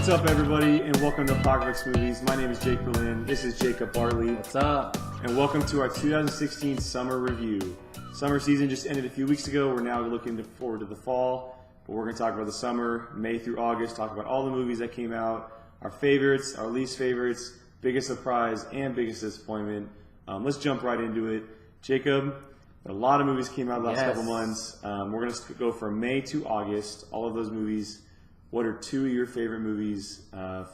What's up, everybody, and welcome to Apocalypse Movies. My name is Jake Berlin. This is Jacob Bartley. What's up? And welcome to our 2016 summer review. Summer season just ended a few weeks ago. We're now looking forward to the fall. But we're going to talk about the summer, May through August, talk about all the movies that came out, our favorites, our least favorites, biggest surprise, and biggest disappointment. Let's jump right into it. Jacob, a lot of movies came out the last couple months. We're going to go from May to August, all of those movies. What are two of your favorite movies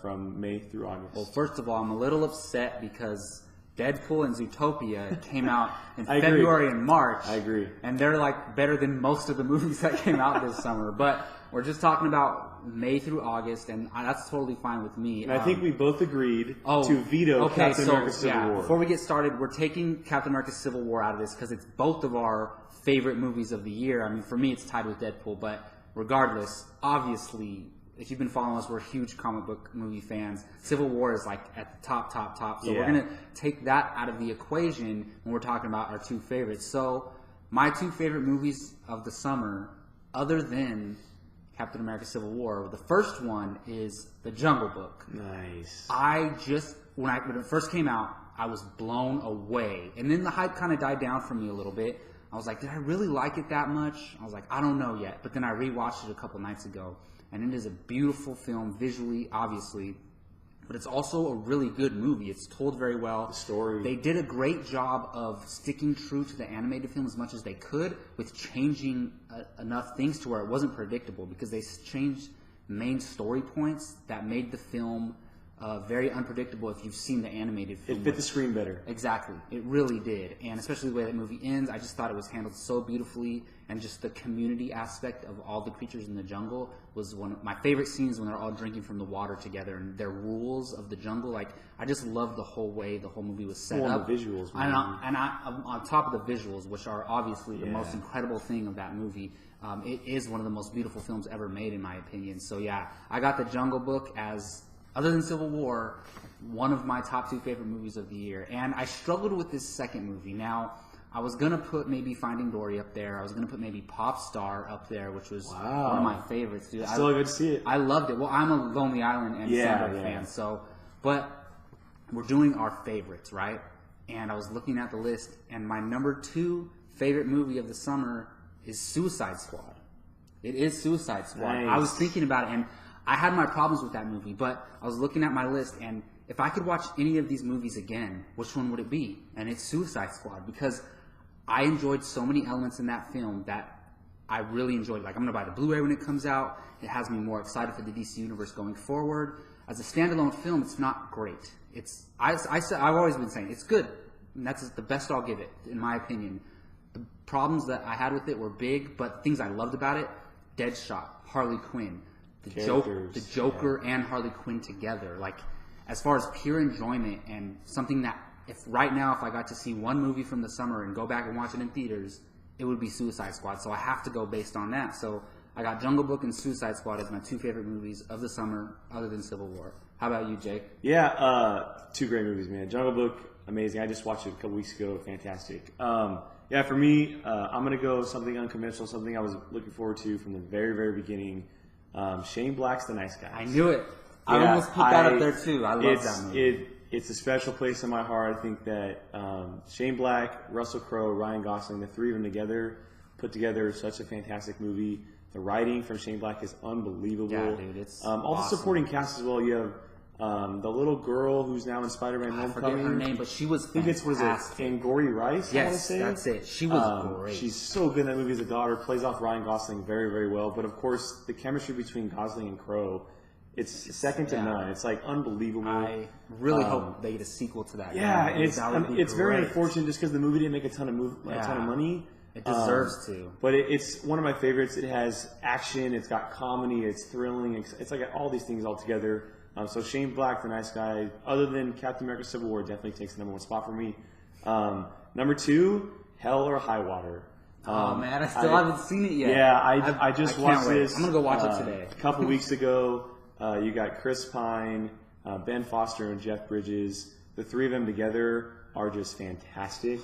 from May through August? Well, first of all, I'm a little upset because Deadpool and Zootopia came out in I agree. February and March. I agree. And they're like better than most of the movies that came out this summer. But we're just talking about May through August, and that's totally fine with me. And I think we both agreed to veto Captain America Civil War. Before we get started, we're taking Captain America Civil War out of this because it's both of our favorite movies of the year. I mean, for me, it's tied with Deadpool, but regardless, obviously, if you've been following us, we're huge comic book movie fans. Civil War is like at the top. So we're going to take that out of the equation when we're talking about our two favorites. So my two favorite movies of the summer, other than Captain America Civil War, the first one is The Jungle Book. Nice. When it first came out, I was blown away. And then the hype kind of died down for me a little bit. I was like, did I really like it that much? I was like, I don't know yet. But then I rewatched it a couple nights ago. And it is a beautiful film, visually, obviously. But it's also a really good movie. It's told very well. The story. They did a great job of sticking true to the animated film as much as they could with changing enough things to where it wasn't predictable, because they changed main story points that made the film very unpredictable if you've seen the animated film. It fit the screen better. Exactly. It really did. And especially the way that movie ends, I just thought it was handled so beautifully. And just the community aspect of all the creatures in the jungle was one of my favorite scenes, when they're all drinking from the water together and their rules of the jungle. Like, I just loved the whole way the whole movie was set up. The visuals, man. And on top of the visuals, which are obviously the most incredible thing of that movie, it is one of the most beautiful films ever made, in my opinion. So yeah, I got The Jungle Book as, other than Civil War, one of my top two favorite movies of the year. And I struggled with this second movie. Now, I was going to put maybe Finding Dory up there. I was going to put maybe Pop Star up there, which was one of my favorites, dude. Still good to see it. I loved it. Well, I'm a Lonely Island and Sandberg fan. So, but we're doing our favorites, right? And I was looking at the list, and my number two favorite movie of the summer is Suicide Squad. It is Suicide Squad. Nice. I was thinking about it, and I had my problems with that movie, but I was looking at my list, and if I could watch any of these movies again, which one would it be? And it's Suicide Squad, because I enjoyed so many elements in that film that I really enjoyed. Like, I'm going to buy the Blu-ray when it comes out. It has me more excited for the DC Universe going forward. As a standalone film, it's not great. I've always been saying it's good, and that's the best I'll give it, in my opinion. The problems that I had with it were big, but things I loved about it: Deadshot, Harley Quinn, the Joker and Harley Quinn together. Like, as far as pure enjoyment and something that, if I got to see one movie from the summer and go back and watch it in theaters, it would be Suicide Squad. So I have to go based on that. So I got Jungle Book and Suicide Squad as my two favorite movies of the summer, other than Civil War. How about you, Jake? Yeah, two great movies, man. Jungle Book, amazing. I just watched it a couple weeks ago. Fantastic. For me, I'm going to go something unconventional, something I was looking forward to from the very, very beginning. Shane Black's The Nice Guys. I knew it. I almost put that up there, too. I love that movie. It's a special place in my heart. I think that Shane Black, Russell Crowe, Ryan Gosling, the three of them together, put together such a fantastic movie. The writing from Shane Black is unbelievable. Yeah, dude, it's all awesome. The supporting cast as well. You have the little girl who's now in Spider-Man Homecoming. I forget her name, but she was fantastic. Angourie Rice, yes, I want to say. That's it. She was great. She's so good in that movie as a daughter. Plays off Ryan Gosling very, very well. But, of course, the chemistry between Gosling and Crowe, it's second to none. It's like unbelievable. I really hope they get a sequel to that. Yeah, it's very unfortunate just because the movie didn't make a ton of money. It deserves to. But it's one of my favorites. It has action. It's got comedy. It's thrilling. It's like all these things all together. So Shane Black, The Nice Guy, other than Captain America Civil War, definitely takes the number one spot for me. Number two, Hell or High Water. Oh man, I still haven't seen it yet. Yeah, I just watched this. I'm gonna go watch it today. A couple weeks ago. You got Chris Pine, Ben Foster, and Jeff Bridges. The three of them together are just fantastic.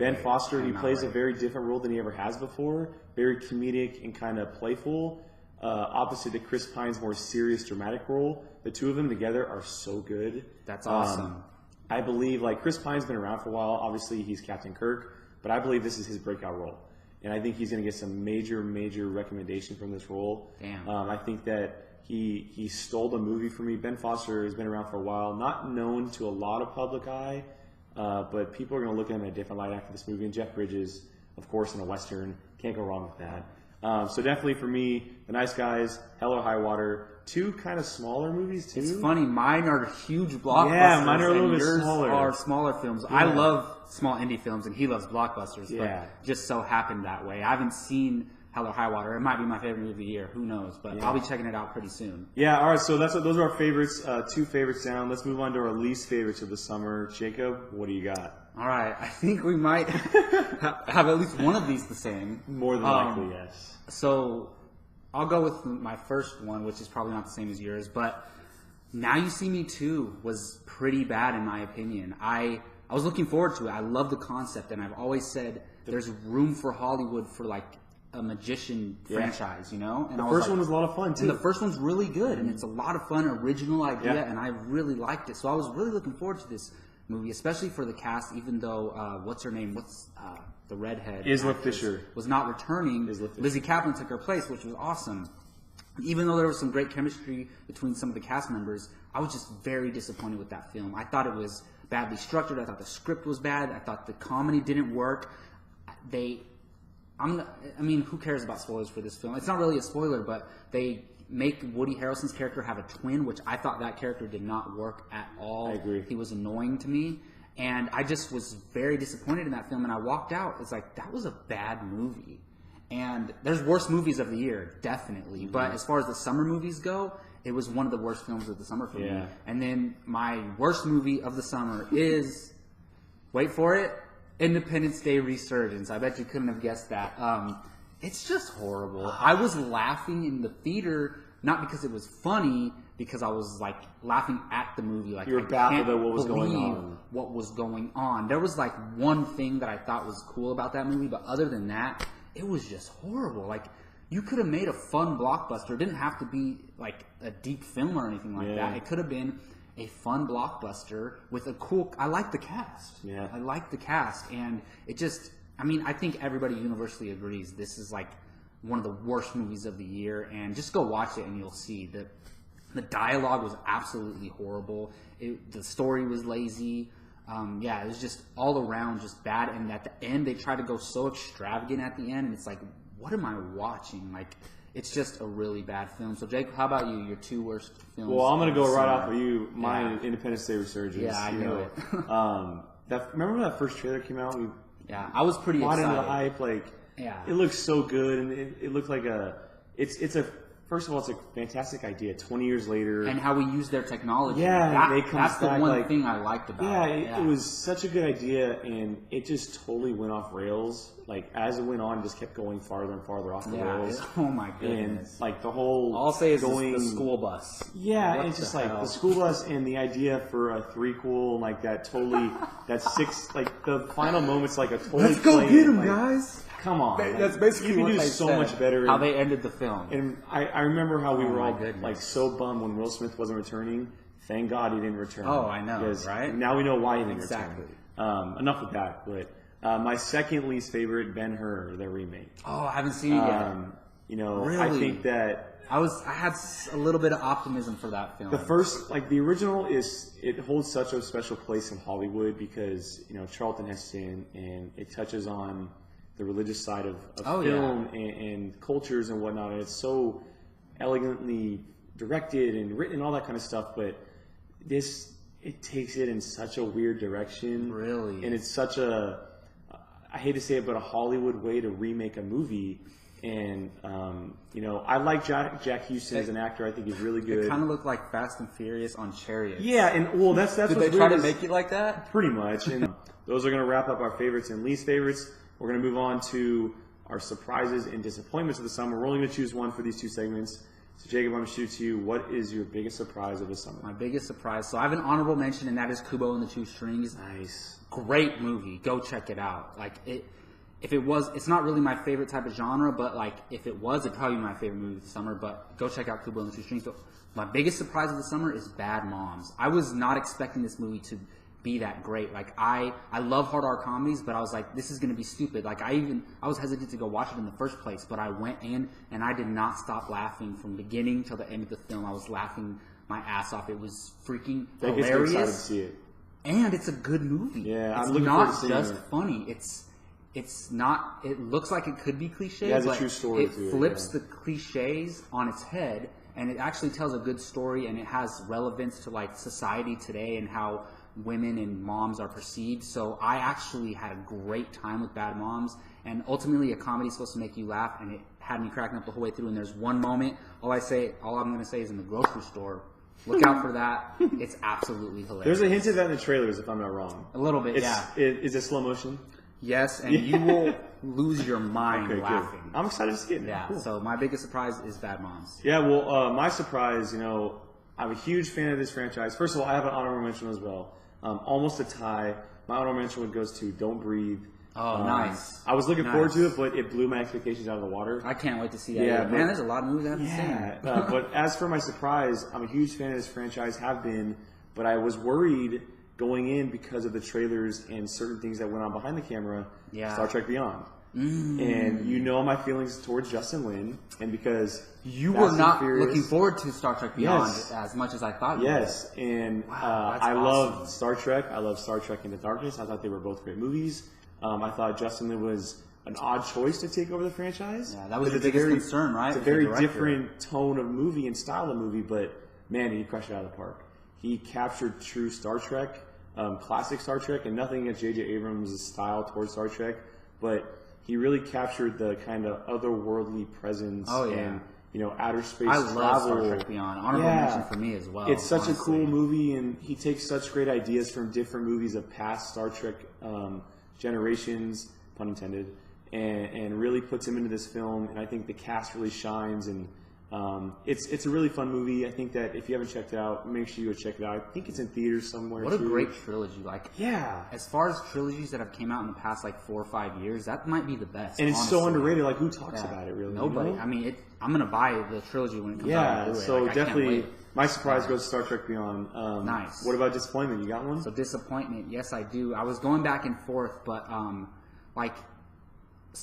Ben Foster, he plays a very different role than he ever has before. Very comedic and kind of playful. opposite to Chris Pine's more serious, dramatic role. The two of them together are so good. That's awesome. I believe, like, Chris Pine's been around for a while. Obviously, he's Captain Kirk, but I believe this is his breakout role. And I think he's going to get some major, major recommendation from this role. Damn. I think that he stole the movie for me. Ben Foster has been around for a while, not known to a lot of public eye, but people are going to look at him in a different light after this movie. And Jeff Bridges, of course, in a Western. Can't go wrong with that. So definitely for me, The Nice Guys, Hell or High Water, two kind of smaller movies too. It's funny, mine are huge blockbusters. Yeah, mine are a little bit yours smaller. Are smaller films. Yeah. I love small indie films, and he loves blockbusters. Yeah. But just so happened that way. I haven't seen Hell or High Water. It might be my favorite movie of the year. Who knows? But I'll be checking it out pretty soon. Yeah. All right. So those are our favorites. Two favorites down. Let's move on to our least favorites of the summer. Jacob, what do you got? All right. I think we might have at least one of these the same. More than likely, yes. So I'll go with my first one, which is probably not the same as yours, but Now You See Me 2 was pretty bad in my opinion. I was looking forward to it. I love the concept, and I've always said there's room for Hollywood for like a magician franchise, you know? And the first one was a lot of fun too. And the first one's really good, and it's a lot of fun, original idea, and I really liked it. So I was really looking forward to this movie, especially for the cast, even though, what's her name? The redhead? Isla Fisher. Was not returning. Lizzie Kaplan took her place, which was awesome. Even though there was some great chemistry between some of the cast members, I was just very disappointed with that film. I thought it was badly structured. I thought the script was bad. I thought the comedy didn't work. Who cares about spoilers for this film? It's not really a spoiler, but they make Woody Harrelson's character have a twin, which I thought that character did not work at all. I agree. He was annoying to me. And I just was very disappointed in that film, and I walked out. It's like, that was a bad movie. And there's worse movies of the year, definitely. Mm-hmm. But as far as the summer movies go, it was one of the worst films of the summer for me. And then my worst movie of the summer is, wait for it, Independence Day Resurgence. I bet you couldn't have guessed that. It's just horrible. I was laughing in the theater, not because it was funny, because I was like laughing at the movie. Like, you were baffled at what was going on. What was going on? There was like one thing that I thought was cool about that movie, but other than that, it was just horrible. Like, you could have made a fun blockbuster. It didn't have to be like a deep film or anything like that. It could have been a fun blockbuster with a cool. I like the cast. Yeah, I like the cast, and it just. I mean, I think everybody universally agrees this is like one of the worst movies of the year. And just go watch it, and you'll see that the dialogue was absolutely horrible. The story was lazy. It was just all around just bad. And at the end, they try to go so extravagant at the end, and it's like, what am I watching? Like, it's just a really bad film. So, Jake, how about you? Your two worst films? Well, I'm going to go right off of you. Mine is Independence Day Resurgence. Yeah, I knew it. Remember when that first trailer came out? I was pretty excited. Into the hype, it looks so good, and it looked like first of all, it's a fantastic idea. 20 years later, and how we use their technology. That's the one thing I liked about it. It was such a good idea, and it just totally went off rails. Like, as it went on, it just kept going farther and farther off the rails. Oh my goodness! And like the whole, I'll say is the school bus. Yeah, it's just like the school bus and the idea for a threequel, like that totally, the final moment's like a totally. Let's go get him, guys. Come on, that's basically you what can do they so said, much better. How they ended the film, and I remember how we were all goodness. so bummed when Will Smith wasn't returning. Thank God he didn't return. Oh, I know, right? Now we know why he didn't return. Enough with that. But my second least favorite, Ben-Hur, the remake. Oh, I haven't seen it yet. Really? I think that I had a little bit of optimism for that film. The first, the original it holds such a special place in Hollywood because Charlton Heston, and it touches on the religious side of film and cultures and whatnot, and it's so elegantly directed and written and all that kind of stuff. But it takes it in such a weird direction, really, and it's such I hate to say it, but a Hollywood way to remake a movie. And I like Jack Houston as an actor. I think he's really good. It kind of looked like Fast and Furious on chariots. Yeah, and that's did they try to make it like that? Pretty much. And those are going to wrap up our favorites and least favorites. We're going to move on to our surprises and disappointments of the summer. We're only going to choose one for these two segments. So, Jacob, I'm going to shoot to you. What is your biggest surprise of the summer? My biggest surprise. So I have an honorable mention, and that is Kubo and the Two Strings. Nice. Great movie. Go check it out. if it was, it's not really my favorite type of genre, but like if it was, it'd probably be my favorite movie of the summer. But go check out Kubo and the Two Strings. But my biggest surprise of the summer is Bad Moms. I was not expecting this movie to be that great. Like I love hard R comedies, but I was like, this is gonna be stupid. Like I was hesitant to go watch it in the first place, but I went in and I did not stop laughing from beginning till the end of the film. I was laughing my ass off. It was freaking That gets me excited to hilarious, see it. and it's a good movie. Yeah, it's I'm looking forward to not seeing just it. funny. It's not. It looks like it could be cliche, It has a but true story it to it, flips yeah. the cliches on its head, and it actually tells a good story, and it has relevance to like society today and how women and moms are perceived. So I actually had a great time with Bad Moms, and ultimately a comedy is supposed to make you laugh, and it had me cracking up the whole way through. And there's one moment, all I'm going to say is in the grocery store. Look out for that. It's absolutely hilarious. There's a hint of that in the trailers, if I'm not wrong. A little bit, It's, yeah. Is it slow motion? Yes, and you will lose your mind Okay, laughing. good. I'm excited to see it. Yeah, Cool. so my biggest surprise is Bad Moms. Yeah, well, my surprise, I'm a huge fan of this franchise. First of all, I have an honorable mention as well. Almost a tie. My honorable mention goes to Don't Breathe. Oh, nice. I was looking Nice. forward to it, but it blew my expectations out of the water. I can't wait to see that. Yeah, Yeah, but- man, there's a lot of movies I haven't Yeah, seen. but as for my surprise, I'm a huge fan of this franchise, have been, but I was worried going in because of the trailers and certain things that went on behind the camera. Yeah. Star Trek Beyond. And my feelings towards Justin Lin, and because You Fast were and not Furious- looking forward to Star Trek Beyond Yes. as much as I thought you Yes, and Wow, that's I awesome. love Star Trek. I love Star Trek Into Darkness. I thought they were both great movies. I thought Justin Lin was an odd choice to take over the franchise. Yeah, that was Because your it's a biggest concern, right, It's a with the very director? different tone of movie and style of movie, but man, he crushed it out of the park. He captured true Star Trek, classic Star Trek, and nothing against J.J. Abrams' style towards Star Trek, but he really captured the kind of otherworldly presence Oh, yeah. and outer space I love travel. Star Trek Beyond. Honorable Yeah. mention for me as well. It's such a honestly. cool movie, and he takes such great ideas from different movies of past Star Trek generations, pun intended, and really puts him into this film. And I think the cast really shines, and it's a really fun movie. I think that if you haven't checked it out, make sure you go check it out. I think it's in theaters somewhere. What a too. great trilogy! Like, Yeah, as far as trilogies that have came out in the past like 4 or 5 years, that might be the best. and it's so honestly. underrated. Like, who talks Yeah. about it really? Nobody. you know? I mean, I'm gonna buy the trilogy when it comes out. Yeah, on Blu-ray. so Like, I can't definitely, wait. my surprise goes to Star Trek Beyond. Nice. What about disappointment? You got one? So disappointment, yes, I do. I was going back and forth, but like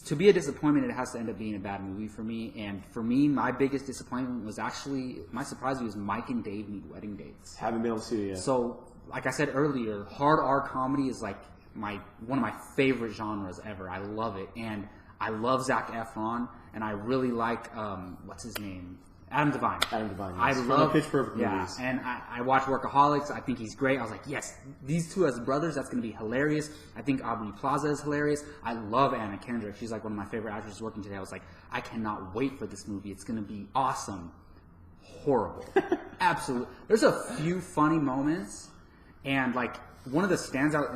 to be a disappointment, it has to end up being a bad movie for me. And for me, my biggest disappointment was actually my surprise was Mike and Dave Need Wedding Dates. Haven't been able to see it yet. So, like I said earlier, hard R comedy is like one of my favorite genres ever. I love it, and I love Zac Efron, and I really like what's his name, Adam Devine. Adam Devine, I yes. From love the Pitch Perfect yeah, movies. and I watch Workaholics. I think he's great. I was like, yes, these two as brothers, that's going to be hilarious. I think Aubrey Plaza is hilarious. I love Anna Kendrick. She's like one of my favorite actresses working today. I was like, I cannot wait for this movie. It's going to be awesome. Horrible. Absolutely. There's a few funny moments, and like one of the standout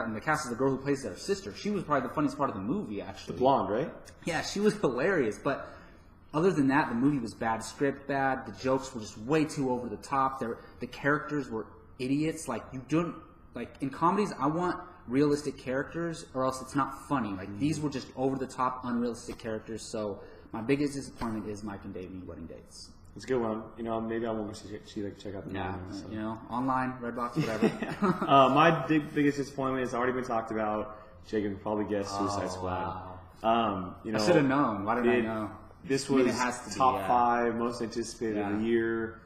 in the cast is the girl who plays their sister. She was probably the funniest part of the movie, actually. Blonde, right? Yeah, she was hilarious, but other than that, the movie was bad. Script bad. The jokes were just way too over the top. The characters were idiots. Like, you don't like in comedies. I want realistic characters, or else it's not funny. Like, these were just over the top, unrealistic characters. So my biggest disappointment is Mike and Dave Need Wedding Dates. It's a good one. Maybe I won't go check out the Yeah, movie. So. online, Redbox, whatever. My biggest disappointment has already been talked about. Jake can probably guess Suicide Squad. Wow. I should have known. Why didn't I know? This I mean, was it has to be, top yeah. 5 most anticipated of Yeah. the year.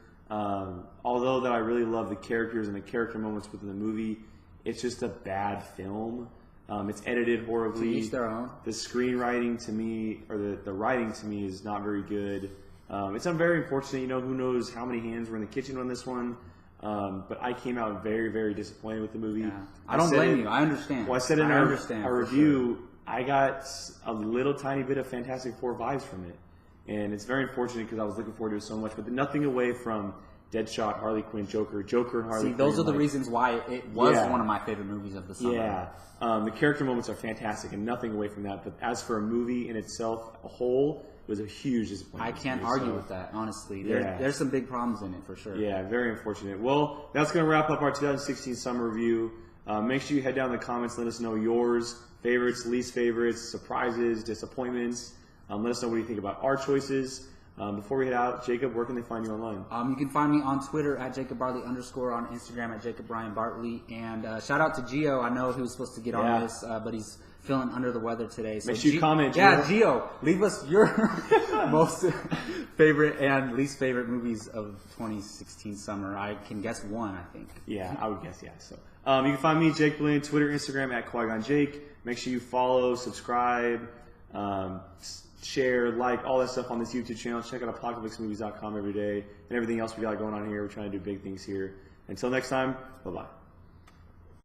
Although that I really love the characters and the character moments within the movie, it's just a bad film. It's edited horribly. To each their own. The screenwriting to me, or the writing to me, is not very good. It's very unfortunate. Who knows how many hands were in the kitchen on this one. But I came out very, very disappointed with the movie. Yeah. I don't blame you. I understand. Well, I said in I our understand for review, I got a little tiny bit of Fantastic Four vibes from it. And it's very unfortunate because I was looking forward to it so much. But nothing away from Deadshot, Harley Quinn, Joker and Harley Quinn. See, those are the like- reasons why it was Yeah. one of my favorite movies of the summer. Yeah. The character moments are fantastic and nothing away from that. But as for a movie in itself, a whole, it was a huge disappointment. I can't to me, argue so- with that, honestly. Yeah. There's some big problems in it for sure. Yeah, very unfortunate. Well, that's going to wrap up our 2016 summer review. Make sure you head down in the comments. Let us know yours, favorites, least favorites, surprises, disappointments. Let us know what you think about our choices. Before we head out, Jacob, where can they find you online? You can find me on Twitter at @JacobBartley_, on Instagram at @JacobBryanBartley. And shout out to Gio. I know he was supposed to get on this, but he's feeling under the weather today. So Make sure you comment, Gio. Yeah, Gio, leave us your most favorite and least favorite movies of 2016 summer. I can guess one, I think. Yeah, I would guess, yeah. So you can find me, Jake Blaine, Twitter, Instagram at Qui-Gon Jake. Make sure you follow, subscribe, share, like, all that stuff on this YouTube channel. Check out apocalypsemovies.com every day and everything else we got going on here. We're trying to do big things here. Until next time, bye-bye.